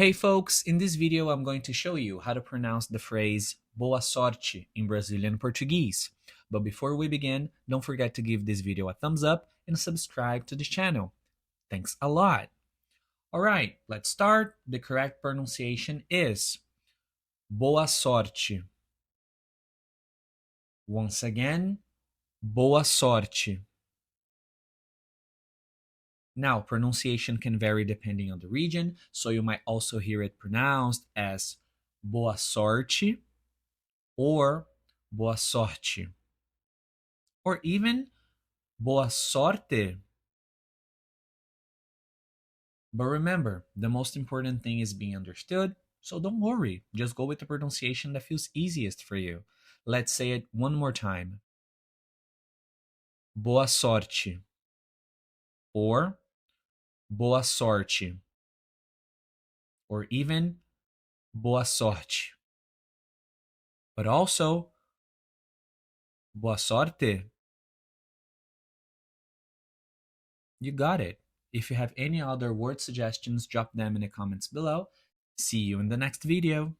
Hey folks, in this video I'm going to show you how to pronounce the phrase Boa Sorte in Brazilian Portuguese. But before we begin, don't forget to give this video a thumbs up and subscribe to the channel. Thanks a lot. Alright, let's start. The correct pronunciation is Boa Sorte. Once again, Boa Sorte. Now, pronunciation can vary depending on the region, so you might also hear it pronounced as Boa Sorte or Boa Sorte, or even Boa Sorte. But remember, the most important thing is being understood, so don't worry, just go with the pronunciation that feels easiest for you. Let's say it one more time. Boa Sorte or Boa Sorte, or even Boa Sorte. But also, Boa Sorte. You got it. If you have any other word suggestions, drop them in the comments below. See you in the next video.